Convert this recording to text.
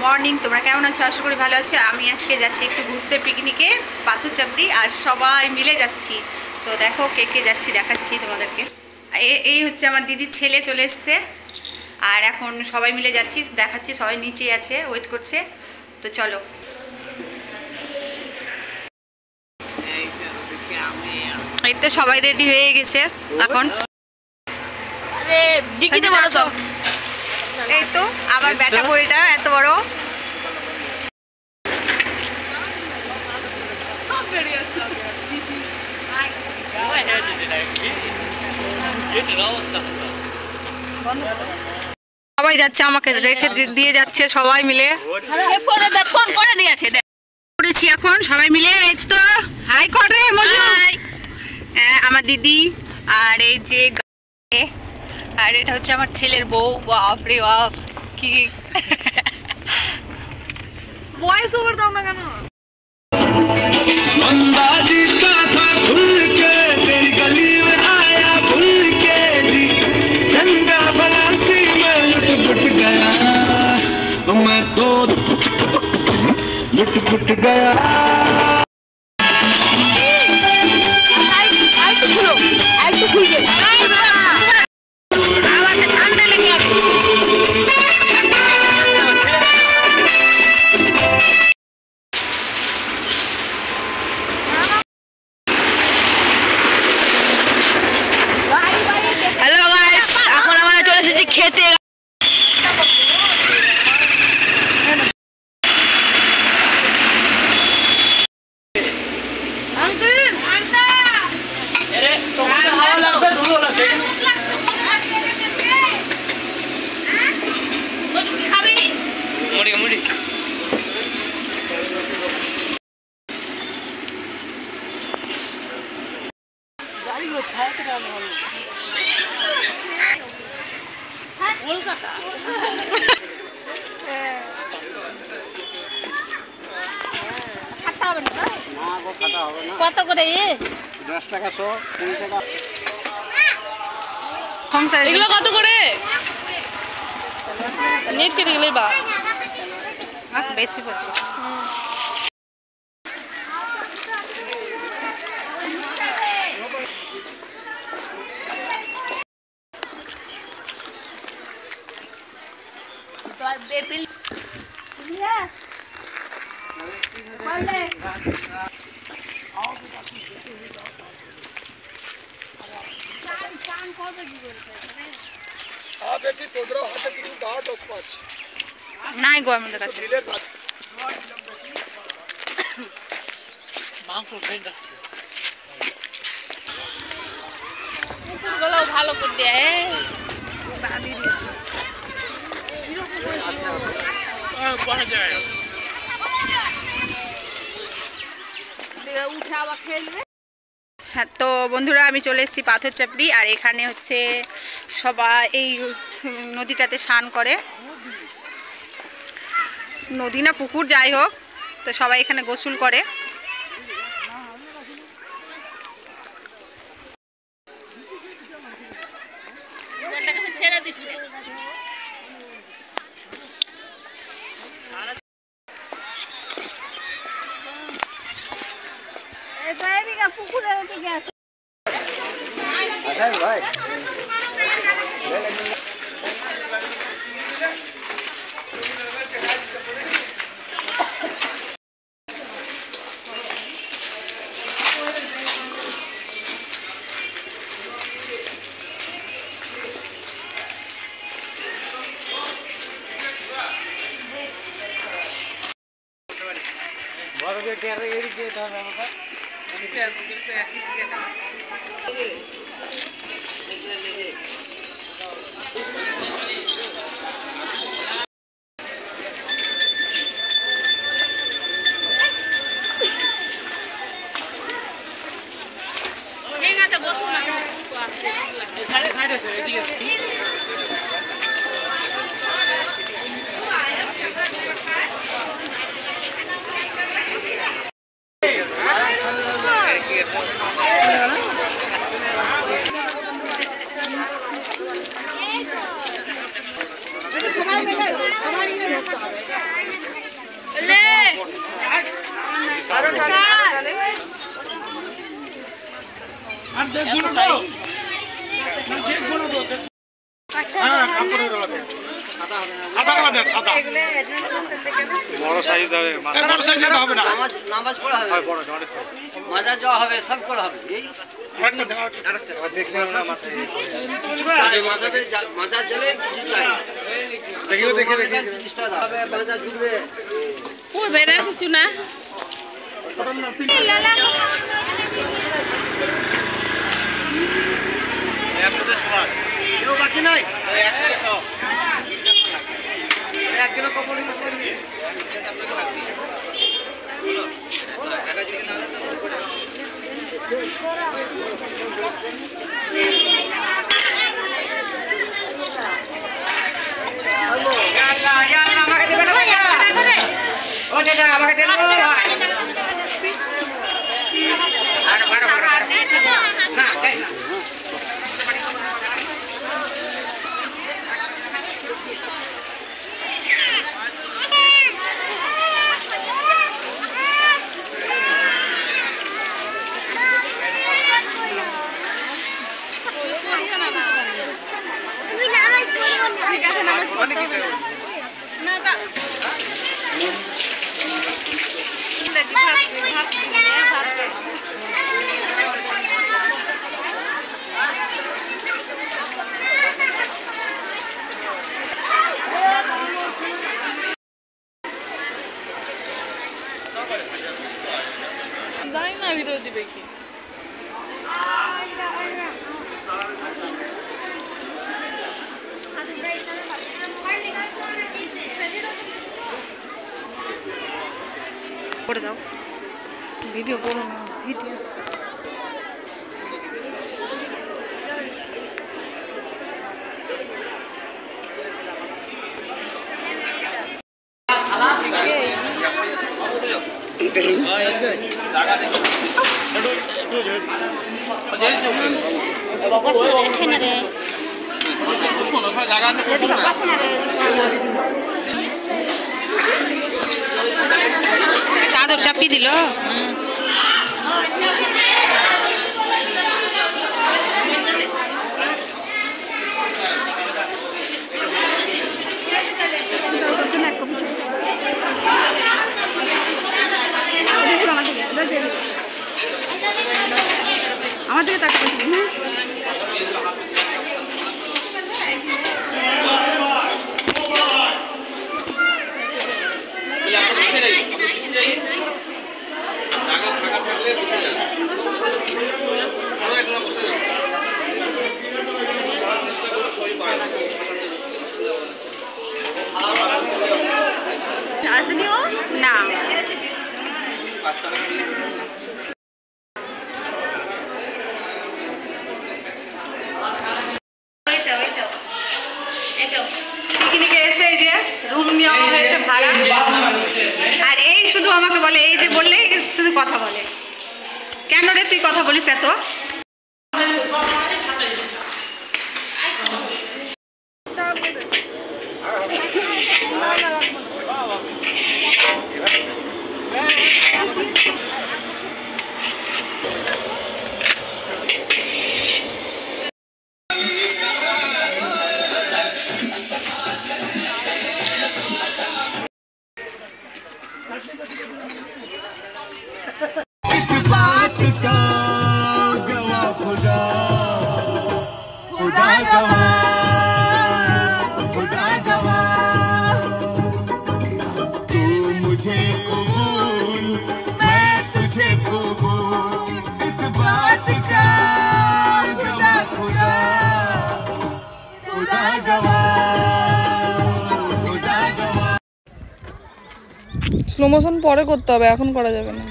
Morning. তোমরা কেমন আছো? আশা করি ভালো আছো। আমি আজকে যাচ্ছি একটু ঘুরতে পিকনিকে, পাথরচাপড়ি, আর সবাই মিলে যাচ্ছি। তো দেখো কে কে যাচ্ছি দেখাচ্ছি তোমাদেরকে। এই হচ্ছে আমার দিদির ছেলে চলে এসছে, আর এখন সবাই মিলে যাচ্ছি, দেখাচ্ছি। সবাই নিচে আছে, ওয়েট করছে। তো চলো। এই তো সবাই রেডি হয়ে গেছে এখন। এই তো আবার ব্যাটা বইটা এত বড়। সবাই যাচ্ছে, আমাকে রেখে দিয়ে যাচ্ছে সবাই মিলে। ফোন করে দিয়েছে, করেছি এখন সবাই মিলে। এই তো হাই করে আমার দিদি, আর এই যে, আর এটা হচ্ছে আমার ছেলের বউ। বাপ রে বাপ, কি ভয়েস ওভার দাও না কেন? কত করে? 10 টাকা 100, 20 টাকা। এগুলো কত করে? নেট কেটে গেলে বা বেশি পড়ছে। নাই গো আমাদের কাছে গুলো ভালো করে দেয়। হ্যাঁ, তো বন্ধুরা আমি চলে এসেছি পাথরচাপড়ি, আর এখানে হচ্ছে সবাই এই নদীটাতে স্নান করে। নদী না পুকুর, যাই হোক, তো সবাই এখানে গোসল করে। বড় সাইজ হবে, বড় সাইজ হবে না, নামাজ পড়া হবে, বড় অনেক মজা যাওয়া হবে, সব করা হবে। এই দেখলে না মাথায় মাথাতে মাজা চলে কিছু চাই, দেখিও দেখে দেখে জিনিসটা হবে, মাজা ঢুকবে পড়বে না কিছু না। একসাথে সবার কেউ বাকি নাই, একসাথে সব একদিনও কপড়ি করবি ভিতরে দিবে কি করে দাও, ভিডিও করো না, ভিডিও চাদর চাপিয়ে দিল। আমার দিকে তাকাবো না। আসলেও না পিকনিকে এসে এই যে রুম নেওয়া হয়েছে ভাড়া, আর এই শুধু আমাকে বলে, এই যে বললে শুধু কথা বলে, কেন রে তুই কথা বলিস এত? স্লো মোশন পরে করতে হবে, এখন করা যাবে না।